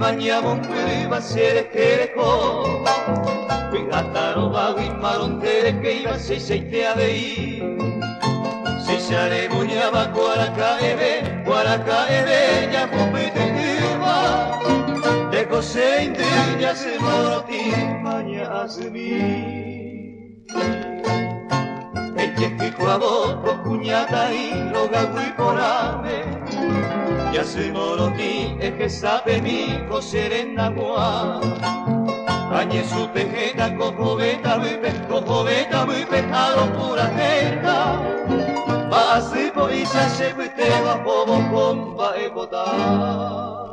mañana va a ser que co Cuidataro va a maron de que iba se te a ver se sale buña va cuara cae ya pupite va de cose indilla se moroti mañana asmi e che qua dopo cugnata in roga qui porame ya se moroti e che sabe mi cosere nagua Añe su tejeta, cojoveta muy pecado pura jeta. Va así por isa se te va como compa e botar.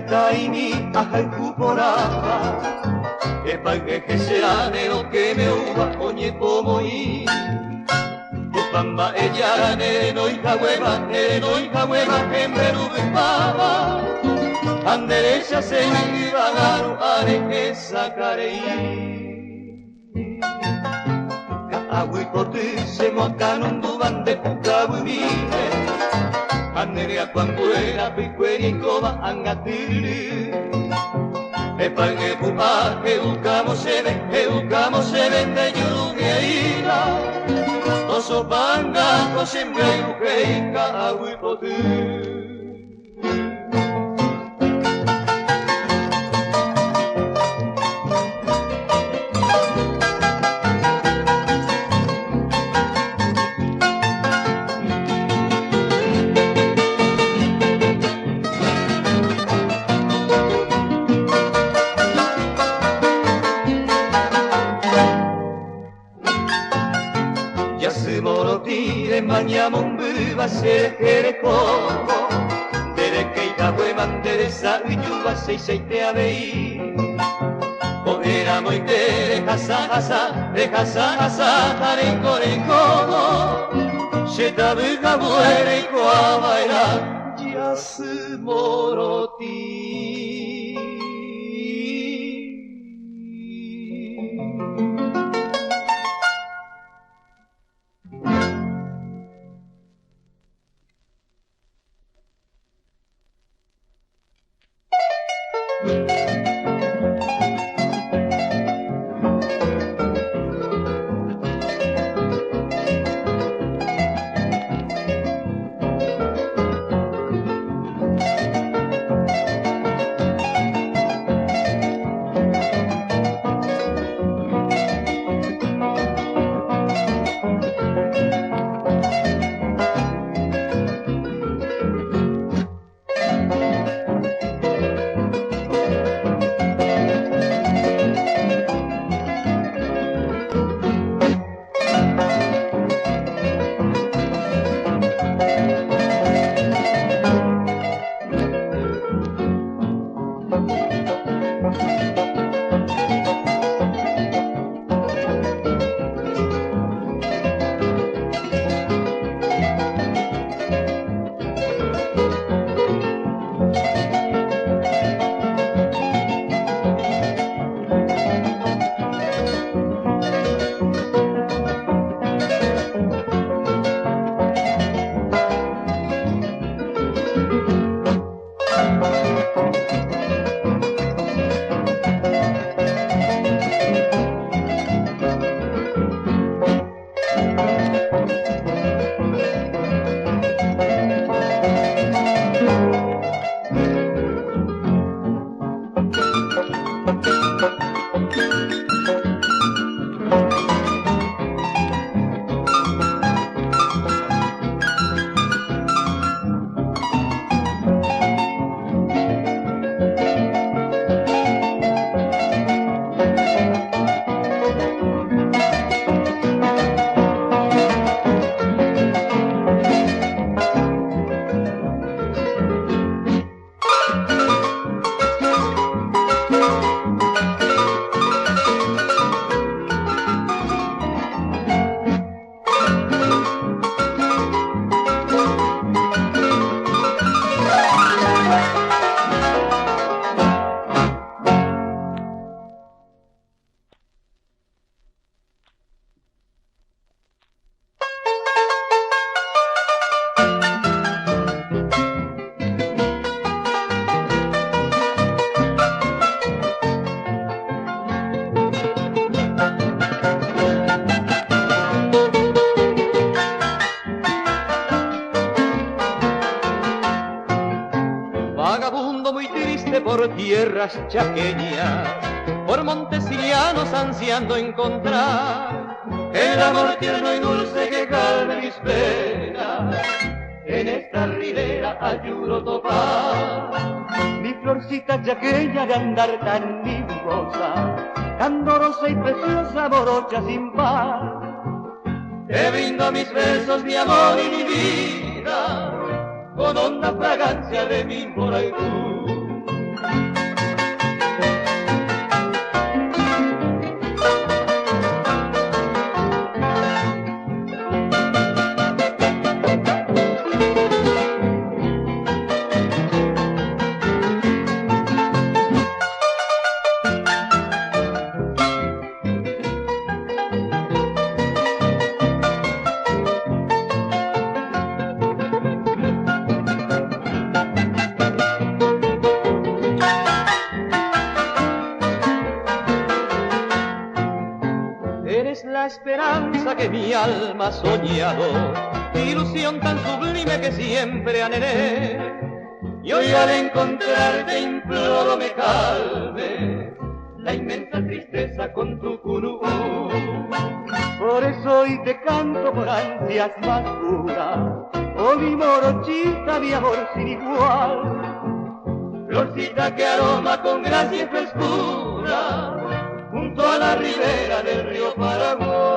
Taini a cuporaba e pague che sia nero che me uva ogni pomo i Upamba e giara ne noi kaweba e meru baba Anderesha se mi vagaru are che sacarei Ka agui portu se mo canon duvan de pucabine Anderea quanguera piqueri e cova angatiri E pange pupa che ucamo se vende giurugheira Oso panga cosembra iuceica agui potu Mañana va a ser que le como Dere que ita huevan de esa uyuva se te a veí Cogerá muy de casa, tare core como Se ta buga buere y coa baila Ya se moroti vive por tierras chaqueñas, por montes y llanos ansiando encontrar el amor tierno y dulce que calme mis penas. En esta ribera ayudo topar mi florcita chaqueña de andar tan mimosa, candorosa y preciosa, morocha sin par. Te brindo mis besos, mi amor y mi vida, con honda fragancia de mi moraitú. Esperanza que mi alma ha soñado, ilusión tan sublime que siempre anhelé, y hoy al encontrarte imploro me calme la inmensa tristeza con tu cunú. Por eso hoy te canto por ansias más puras, oh mi morochita, mi amor sin igual, florcita que aroma con gracia y frescura junto a la ribera del río Paraguay.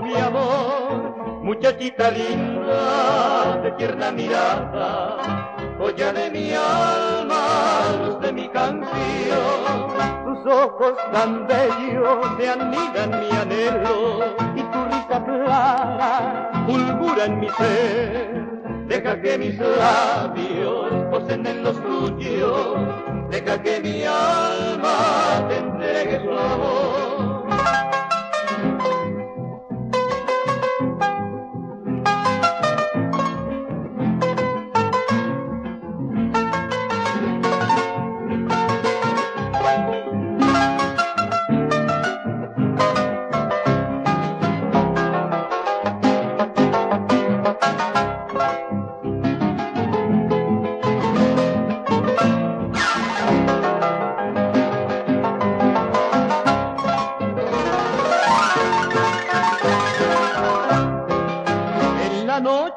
todo mi amor, muchachita linda de tierna mirada, joya de mi alma, luz de mi canción. Tus ojos tan bellos se anidan mi anhelo y tu risa clara fulgura en mi ser. Deja que mis labios posen en los tuyos, deja que mi alma te entregue su amor.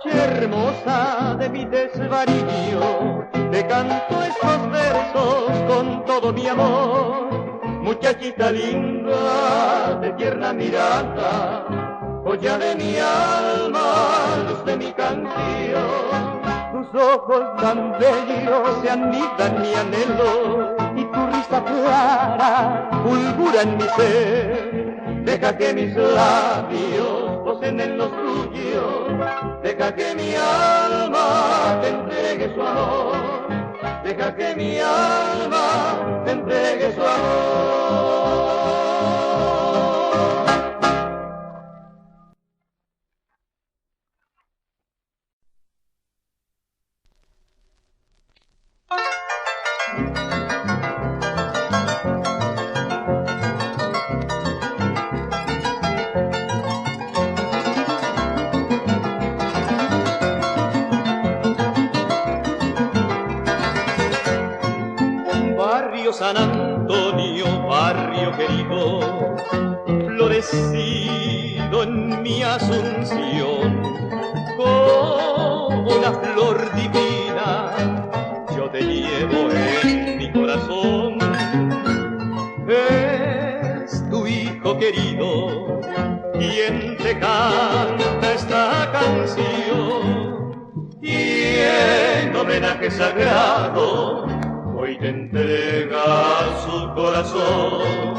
Hermosa de mi desvarío, te canto estos versos con todo mi amor. Muchachita linda de tierna mirada, joya de mi alma, luz de mi canción. Tus ojos tan bellos se anidan mi anhelo y tu risa clara fulgura en mi ser. Deja que mis labios posen en los tuyos, deja que mi alma te entregue su amor, deja que mi alma te entregue su amor. San Antonio, barrio querido, florecido en mi Asunción, como una flor divina, yo te llevo en mi corazón. Es tu hijo querido quien te canta esta canción, y en homenaje sagrado hoy te entrega su corazón.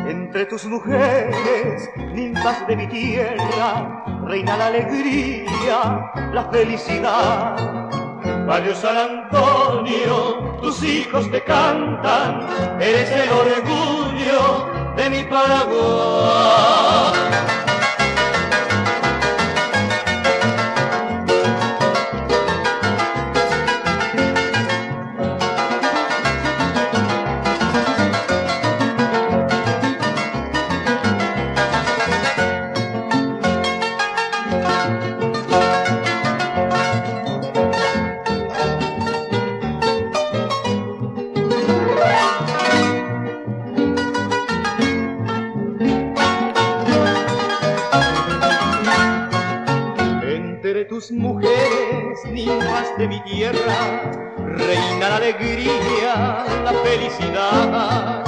Entre tus mujeres, ninfas de mi tierra, reina la alegría, la felicidad. Barrio San Antonio, tus hijos te cantan, eres el orgullo de mi Paraguay. Tus mujeres, ninfas de mi tierra, reina la alegría, la felicidad.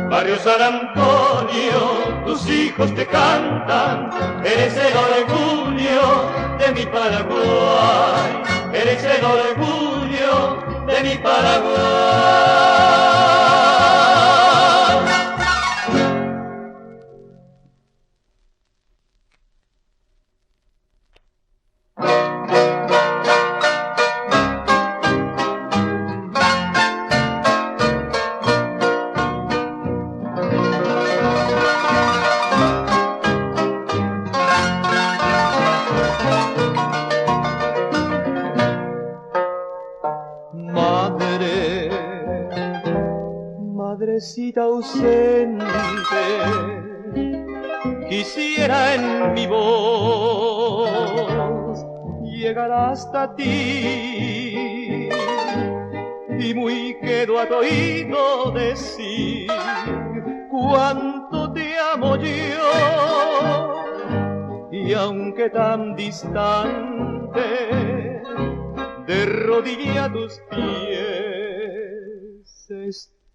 Barrio San Antonio, tus hijos te cantan, eres el orgullo de mi Paraguay, eres el orgullo de mi Paraguay. Madrecita ausente, quisiera en mi voz llegar hasta ti y muy quedo a tu oído decir cuánto te amo yo, y aunque tan distante, de rodilla a tus pies estoy.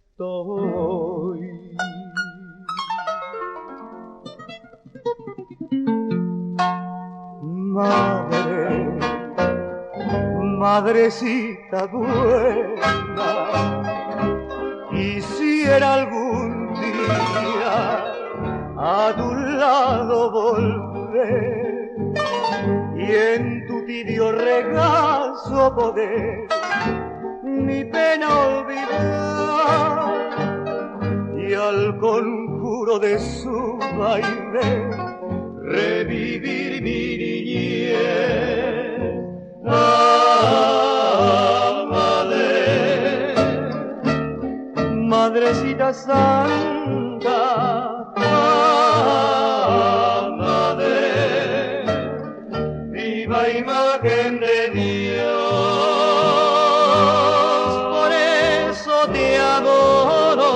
madre, madrecita buena, quisiera algún día a tu lado volver y en tu tibio regazo poder mi pena olvidar y al conjuro de su baile revivir mi niñez. Ah, madre, madrecita santa, ah, madre, viva imagen de Dios, por eso te adoro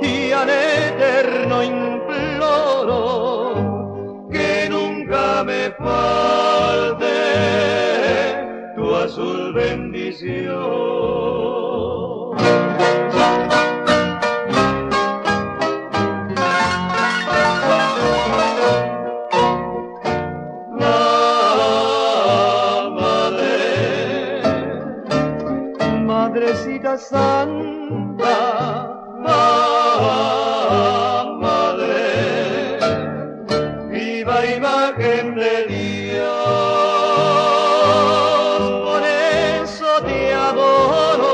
y al eterno imploro que nunca me falte tu azul bendición. Madrecita santa, madre, viva imagen de Dios, por eso te adoro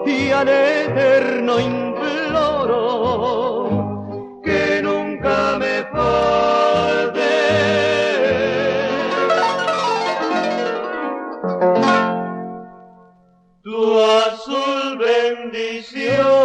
y al eterno imploro que nunca me falte tu azul bendición.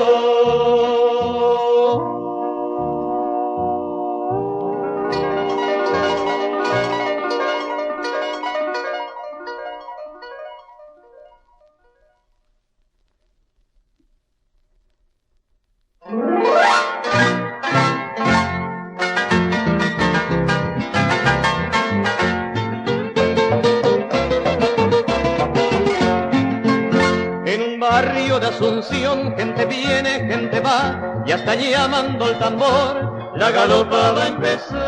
Barrio de Asunción, gente viene, gente va, y hasta llamando el tambor, la galopa va a empezar.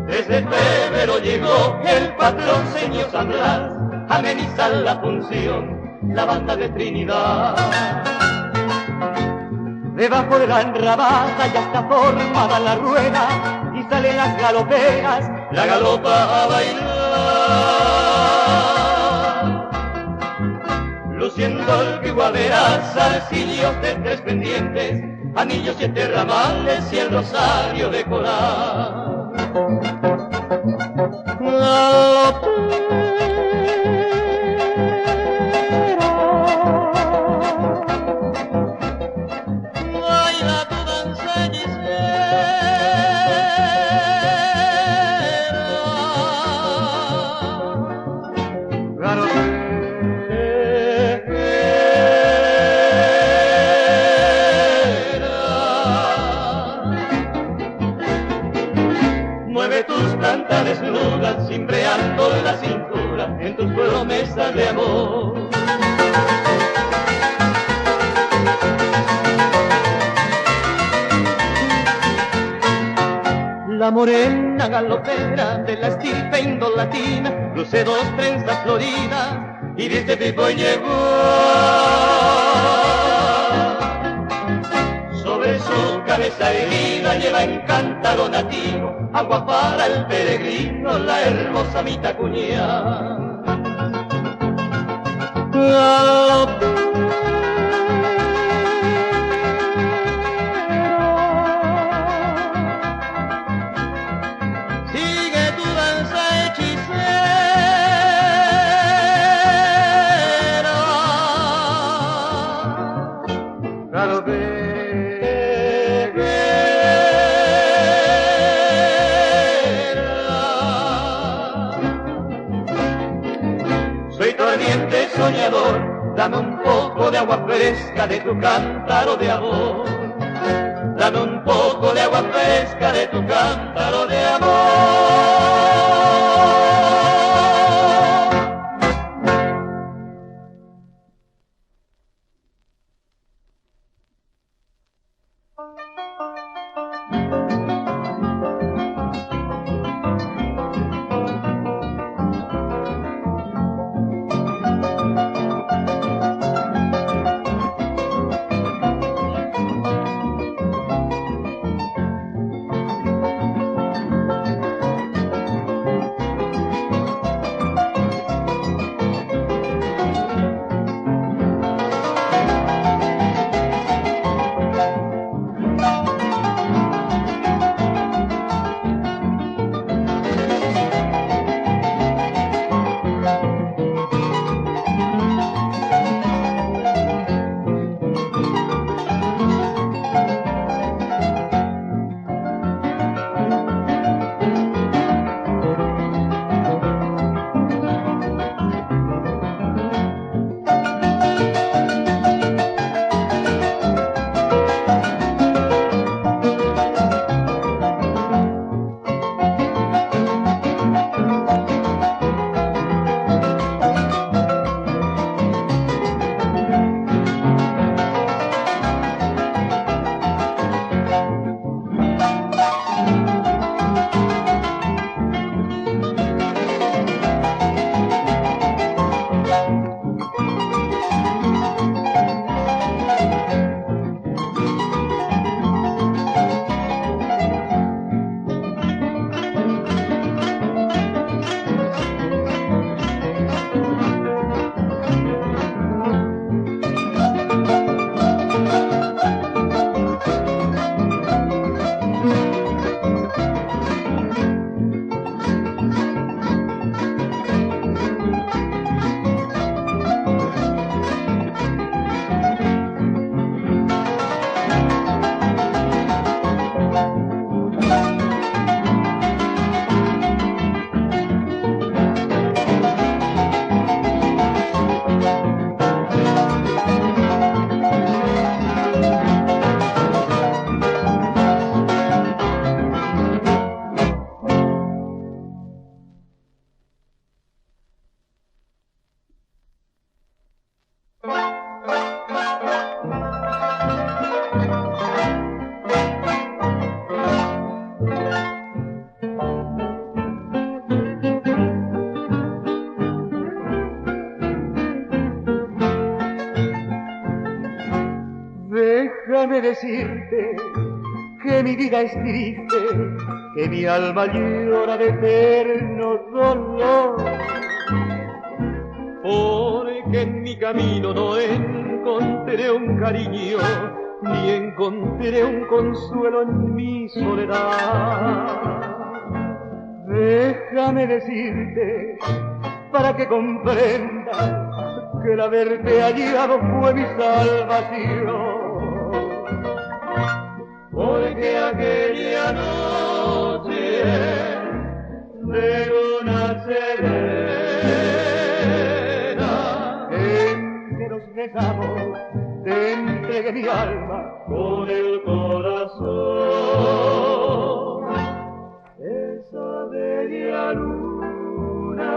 Desde febrero llegó el patrón señor San Blas, a amenizar la función, la banda de Trinidad. Debajo de la enramada ya está formada la rueda, y salen las galoperas, la galopa a bailar. Luciendo el guaveras, zarcillos de 3 pendientes, anillos 7 ramales y el rosario de coral. Baila tu danza mueve tus plantas desnudas, cimbreando la cintura en tus promesas de amor. La morena galopera de la estirpe indolatina luce 2 trenzas floridas y viste pipo y llegó. Sobre su cabeza erguida lleva encantado nativo, agua para el peregrino, la hermosa Mitacuñá. Sigue tu danza hechicera, galopera. Soy tu ardiente soñador, dame un poco de agua fresca de tu cántaro de amor. Dame un poco de agua fresca de tu cántaro de amor. que mi vida es triste, que mi alma llora de eterno dolor. Porque en mi camino no encontré un cariño, ni encontré un consuelo en mi soledad. Déjame decirte, para que comprendas, que el haberte hallado fue mi salvación. Porque aquella noche de luna serena en que nos besamos, te entregué mi alma con el corazón. Esa bella luna,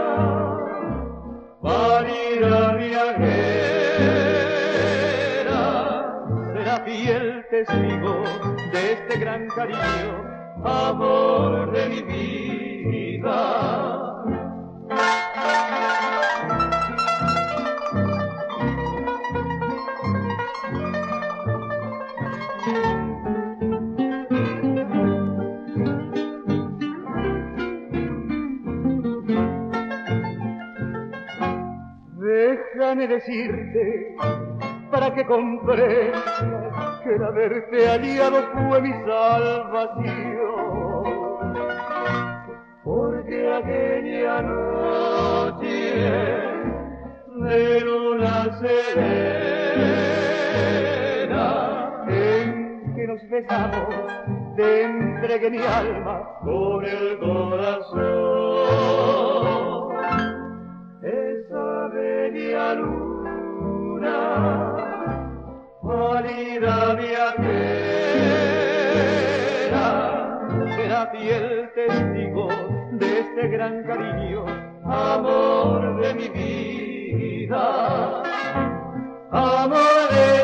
pálida viajera, será fiel testigo de este gran cariño, amor de mi vida. Déjame decirte, para que comprendas, que el haberte hallado fue mi salvación. Porque aquella noche de luna serena en que nos besamos, te entregué mi alma con el corazón. Esa bella luna, pálida viajera, será fiel testigo de este gran cariño, amor de mi vida, amor de